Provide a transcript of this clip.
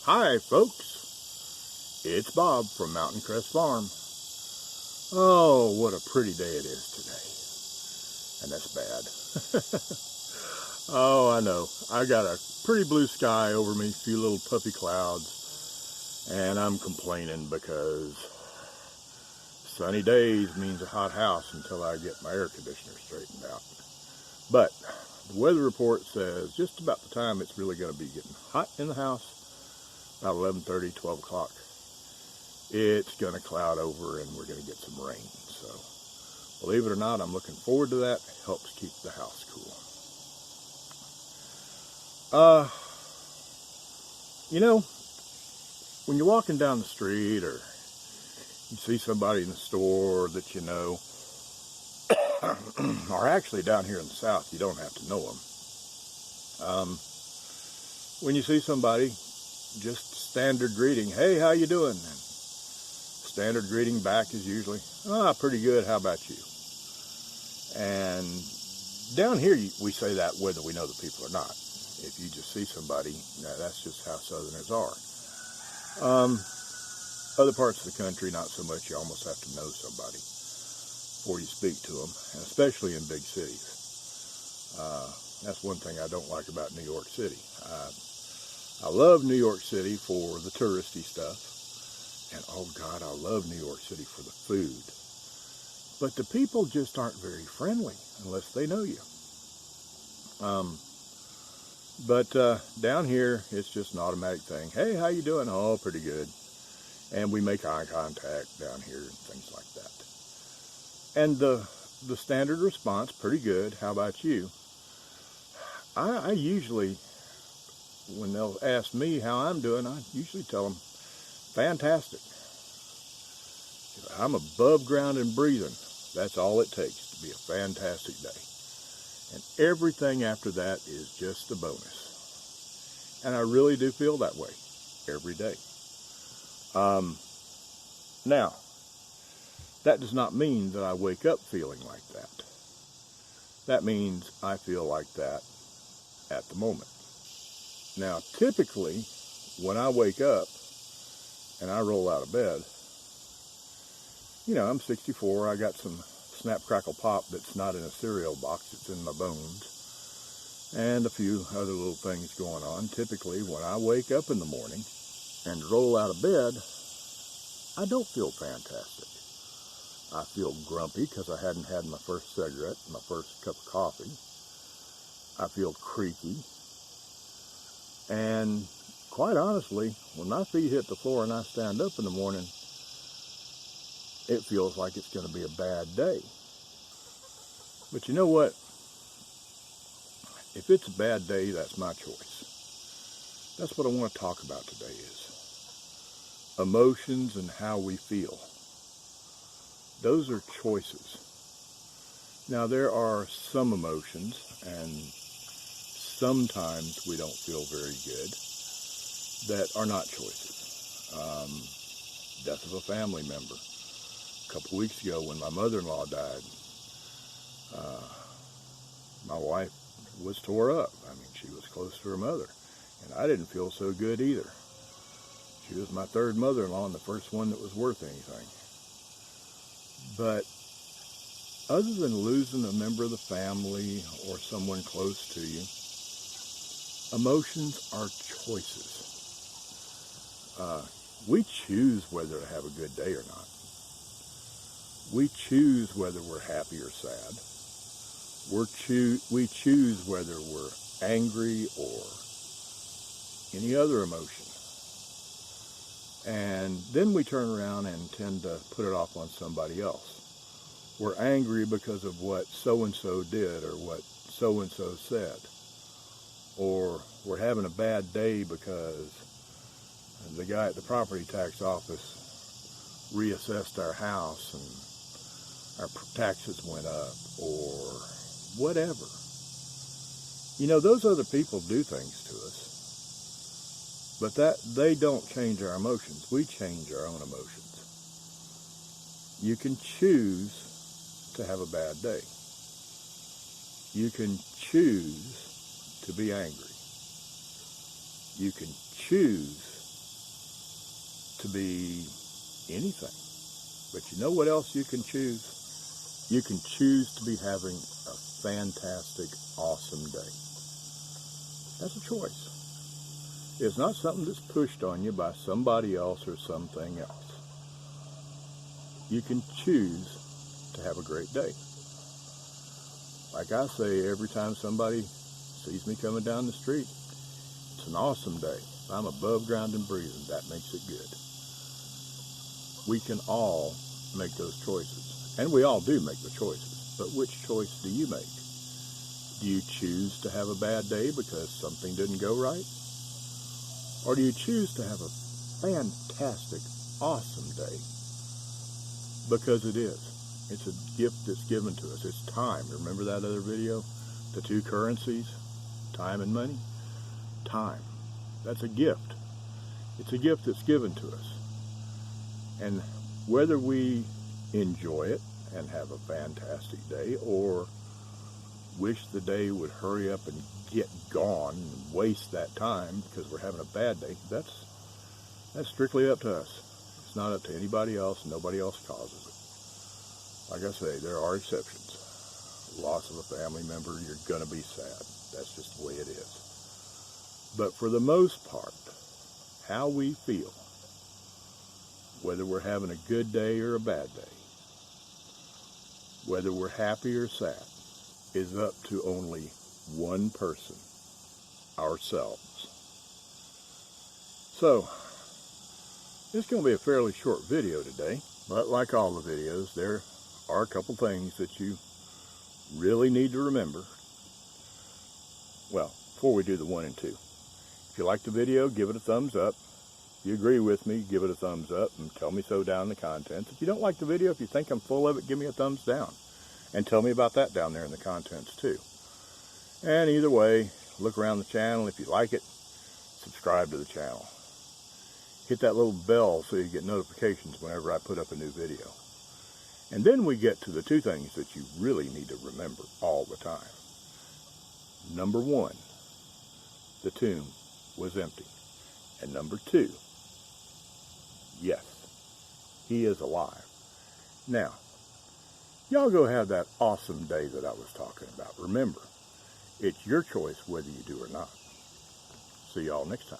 Hi folks, it's Bob from Mountain Crest Farm. Oh, what a pretty day it is today. And that's bad. Oh, I know. I got a pretty blue sky over me, a few little puffy clouds, and I'm complaining because sunny days means a hot house until I get my air conditioner straightened out. But the weather report says just about the time it's really going to be getting hot in the house, about 11:30, 12 o'clock, it's going to cloud over and we're going to get some rain. So, believe it or not, I'm looking forward to that. It helps keep the house cool. When you're walking down the street or you see somebody in the store that you know, or actually down here in the South, you don't have to know them. When you see somebody, just standard greeting, hey, how you doing? And standard greeting back is usually, pretty good, how about you? And down here, we say that whether we know the people or not. If you just see somebody, that's just how Southerners are. Other parts of the country, not so much. You almost have to know somebody before you speak to them, and especially in big cities. That's one thing I don't like about New York City. I love New York City for the touristy stuff, and oh God, I love New York City for the food. But the people just aren't very friendly unless they know you. But down here, it's just an automatic thing. Hey, how you doing? Oh, pretty good. And we make eye contact down here and things like that. And the standard response, pretty good. How about you? I usually, when they'll ask me how I'm doing, I usually tell them, fantastic. I'm above ground and breathing. That's all it takes to be a fantastic day. And everything after that is just a bonus. And I really do feel that way every day. Now, that does not mean that I wake up feeling like that. That means I feel like that at the moment. Now, typically, when I wake up and I roll out of bed, I'm 64, I got some Snap, Crackle, Pop that's not in a cereal box, it's in my bones, and a few other little things going on. Typically, when I wake up in the morning and roll out of bed, I don't feel fantastic. I feel grumpy because I hadn't had my first cigarette, my first cup of coffee. I feel creaky. And quite honestly, when my feet hit the floor and I stand up in the morning, it feels like it's going to be a bad day. But you know what? If it's a bad day, that's my choice. That's what I want to talk about today is emotions and how we feel. Those are choices. Now, there are some emotions, and sometimes we don't feel very good, that are not choices. Death of a family member. A couple weeks ago when my mother-in-law died, my wife was tore up. She was close to her mother, and I didn't feel so good either. She was my third mother-in-law and the first one that was worth anything. But other than losing a member of the family or someone close to you, emotions are choices. We choose whether to have a good day or not. We choose whether we're happy or sad. We choose whether we're angry or any other emotion. And then we turn around and tend to put it off on somebody else. We're angry because of what so-and-so did or what so-and-so said. Or we're having a bad day because the guy at the property tax office reassessed our house and our taxes went up or whatever. Those other people do things to us. But they don't change our emotions. We change our own emotions. You can choose to have a bad day. You can choose to be angry. You can choose to be anything. But you know what else you can choose? You can choose to be having a fantastic, awesome day. That's a choice. It's not something that's pushed on you by somebody else or something else. You can choose to have a great day. Like I say, every time somebody sees me coming down the street, it's an awesome day. I'm above ground and breathing. That makes it good. We can all make those choices. And we all do make the choices. But which choice do you make? Do you choose to have a bad day because something didn't go right? Or do you choose to have a fantastic, awesome day because it is? It's a gift that's given to us. It's time. Remember that other video? The two currencies, time and money? Time. That's a gift. It's a gift that's given to us. And whether we enjoy it and have a fantastic day or wish the day would hurry up and get gone and waste that time because we're having a bad day, that's strictly up to us. It's not up to anybody else. Nobody else causes it. Like I say, there are exceptions. Loss of a family member, you're going to be sad. That's just the way it is. But for the most part, how we feel, whether we're having a good day or a bad day, whether we're happy or sad, is up to only one person, ourselves. So, it's going to be a fairly short video today, but like all the videos, there are a couple things that you really need to remember. Well, before we do the 1 and 2. If you like the video, give it a thumbs up. If you agree with me, give it a thumbs up and tell me so down in the comments. If you don't like the video, if you think I'm full of it, give me a thumbs down. And tell me about that down there in the comments too. And either way, look around the channel. If you like it, subscribe to the channel. Hit that little bell so you get notifications whenever I put up a new video. And then we get to the two things that you really need to remember all the time. Number 1, the tomb was empty. And number 2, yes, he is alive. Now, y'all go have that awesome day that I was talking about. Remember, it's your choice whether you do or not. See y'all next time.